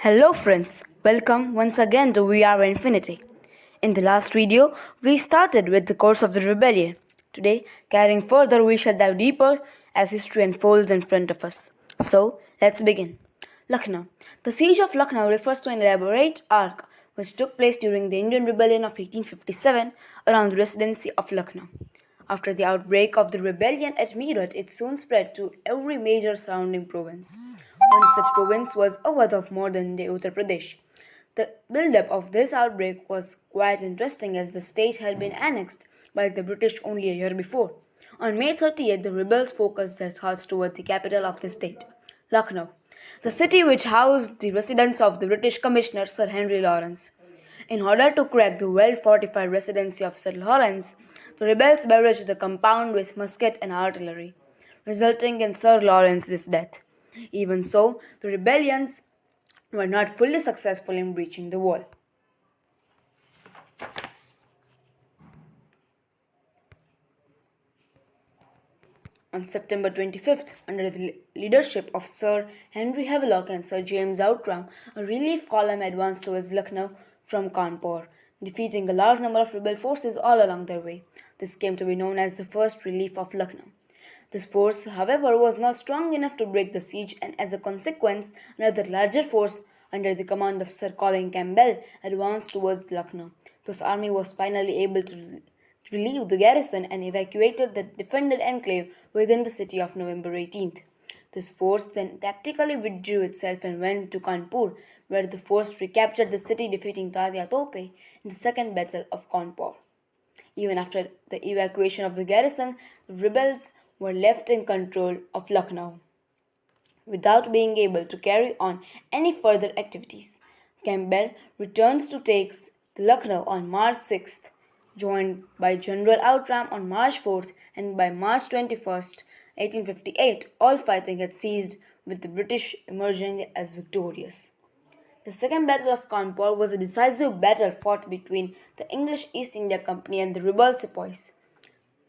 Hello friends, welcome once again to We Are Infinity. In the last video, we started with the course of the rebellion. Today, carrying further, we shall dive deeper as history unfolds in front of us. So, let's begin. Lucknow. The siege of Lucknow refers to an elaborate arc which took place during the Indian Rebellion of 1857 around the residency of Lucknow. After the outbreak of the rebellion at Meerut, it soon spread to every major surrounding province. One such province was Awadh of modern-day Uttar Pradesh. The build-up of this outbreak was quite interesting as the state had been annexed by the British only a year before. On May 30th, the rebels focused their thoughts toward the capital of the state, Lucknow, the city which housed the residence of the British Commissioner Sir Henry Lawrence. In order to crack the well-fortified residency of Sir Lawrence, the rebels barraged the compound with musket and artillery, resulting in Sir Lawrence's death. Even so, the rebellions were not fully successful in breaching the wall. On September 25th, under the leadership of Sir Henry Havelock and Sir James Outram, a relief column advanced towards Lucknow from Kanpur, defeating a large number of rebel forces all along their way. This came to be known as the First Relief of Lucknow. This force, however, was not strong enough to break the siege, and as a consequence, another larger force under the command of Sir Colin Campbell advanced towards Lucknow. This army was finally able to relieve the garrison and evacuated the defended enclave within the city of November 18th. This force then tactically withdrew itself and went to Kanpur, where the force recaptured the city, defeating Tatia Tope in the Second Battle of Kanpur. Even after the evacuation of the garrison, the rebels were left in control of Lucknow without being able to carry on any further activities. Campbell returns to take Lucknow on March 6th, joined by General Outram on March 4th, and by March 21st, 1858, all fighting had ceased, with the British emerging as victorious. The Second Battle of Kanpur was a decisive battle fought between the English East India Company and the rebel Sepoys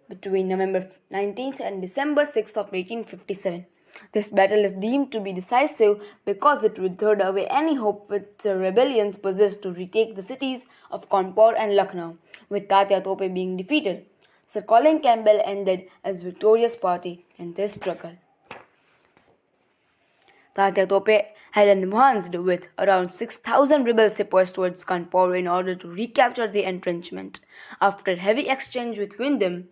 between November 19th and December 6th of 1857. This battle is deemed to be decisive because it withered away any hope which the rebellions possessed to retake the cities of Kanpur and Lucknow, with Tatia Tope being defeated. Sir Colin Campbell ended as victorious party in this struggle. Tatia Tope had advanced with around 6,000 rebel sepoys towards Kanpur in order to recapture the entrenchment. After heavy exchange with Windham,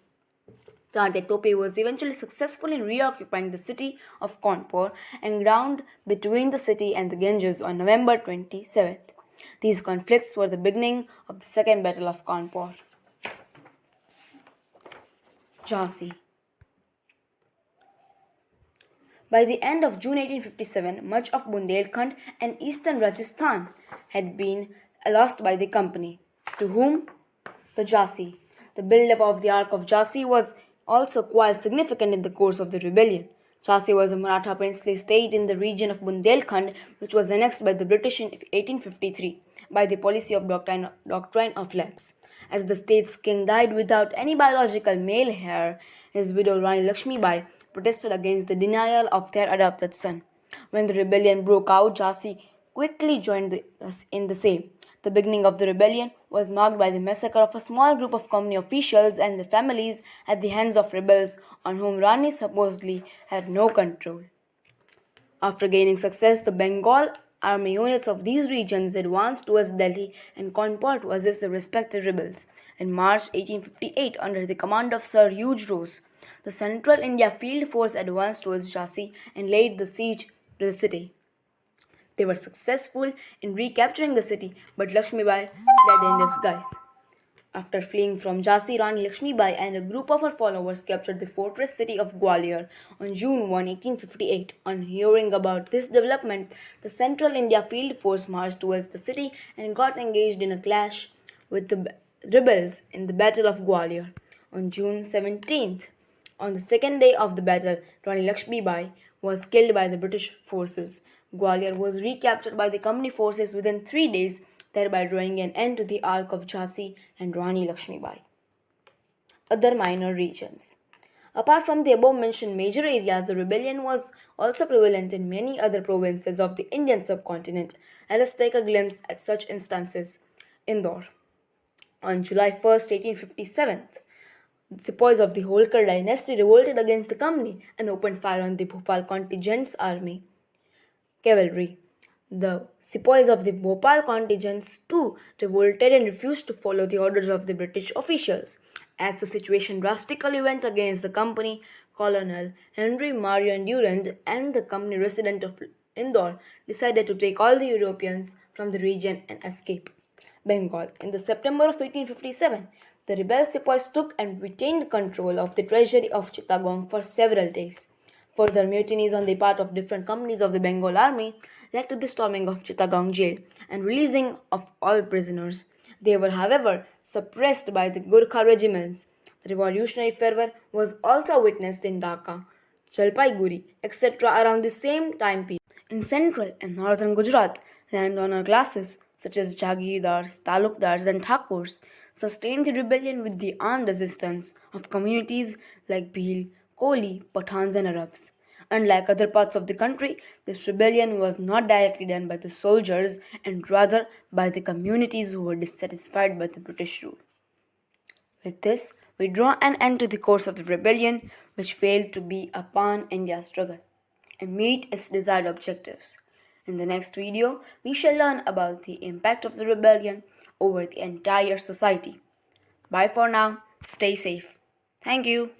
Tatia Tope was eventually successful in reoccupying the city of Kanpur and ground between the city and the Ganges on November 27th. These conflicts were the beginning of the Second Battle of Kanpur. Jhansi. By the end of June 1857, much of Bundelkhand and eastern Rajasthan had been lost by the company. To whom? The Jhansi. The build-up of the Ark of Jhansi was also quite significant in the course of the rebellion. Jhansi was a Maratha princely state in the region of Bundelkhand, which was annexed by the British in 1853 by the policy of doctrine of lapse. As the state's king died without any biological male heir, his widow Rani Lakshmi Bai protested against the denial of their adopted son. When the rebellion broke out, Jhansi quickly joined in the same. The beginning of the rebellion was marked by the massacre of a small group of company officials and their families at the hands of rebels on whom Rani supposedly had no control. After gaining success, the Bengal army units of these regions advanced towards Delhi and Kanpur to assist the respective rebels. In March 1858, under the command of Sir Hugh Ross, the Central India Field Force advanced towards Jhansi and laid the siege to the city. They were successful in recapturing the city, but Lakshmi Bai fled in disguise. After fleeing from Jhansi, Rani Lakshmi Bai and a group of her followers captured the fortress city of Gwalior on June 1, 1858. On hearing about this development, the Central India Field Force marched towards the city and got engaged in a clash with the rebels in the Battle of Gwalior on June 17th. On the second day of the battle, Rani Lakshmi Bai was killed by the British forces. Gwalior was recaptured by the company forces within 3 days, thereby drawing an end to the Ark of Jhansi and Rani Lakshmi Bai. Other minor regions. Apart from the above mentioned major areas, the rebellion was also prevalent in many other provinces of the Indian subcontinent. Let us take a glimpse at such instances. Indore. On July 1st, 1857, the Sepoys of the Holkar dynasty revolted against the company and opened fire on the Bhopal contingent's army cavalry. The sepoys of the Bhopal contingents too revolted and refused to follow the orders of the British officials. As the situation drastically went against the company, Colonel Henry Marion Durand and the company resident of Indore decided to take all the Europeans from the region and escape. Bengal. In the September of 1857, the rebel sepoys took and retained control of the treasury of Chittagong for several days. Further mutinies on the part of different companies of the Bengal army led to the storming of Chittagong jail and releasing of all prisoners. They were, however, suppressed by the Gurkha regiments. The revolutionary fervor was also witnessed in Dhaka, Jalpaiguri, etc. around the same time period. In central and northern Gujarat, landowner classes such as Jagirdars, Talukdars, and Thakurs sustained the rebellion with the armed resistance of communities like Bhil, Koli, Pathans, and Arabs. Unlike other parts of the country, this rebellion was not directly done by the soldiers and rather by the communities who were dissatisfied by the British rule. With this, we draw an end to the course of the rebellion, which failed to be a pan-India struggle and meet its desired objectives. In the next video, we shall learn about the impact of the rebellion over the entire society. Bye for now. Stay safe. Thank you.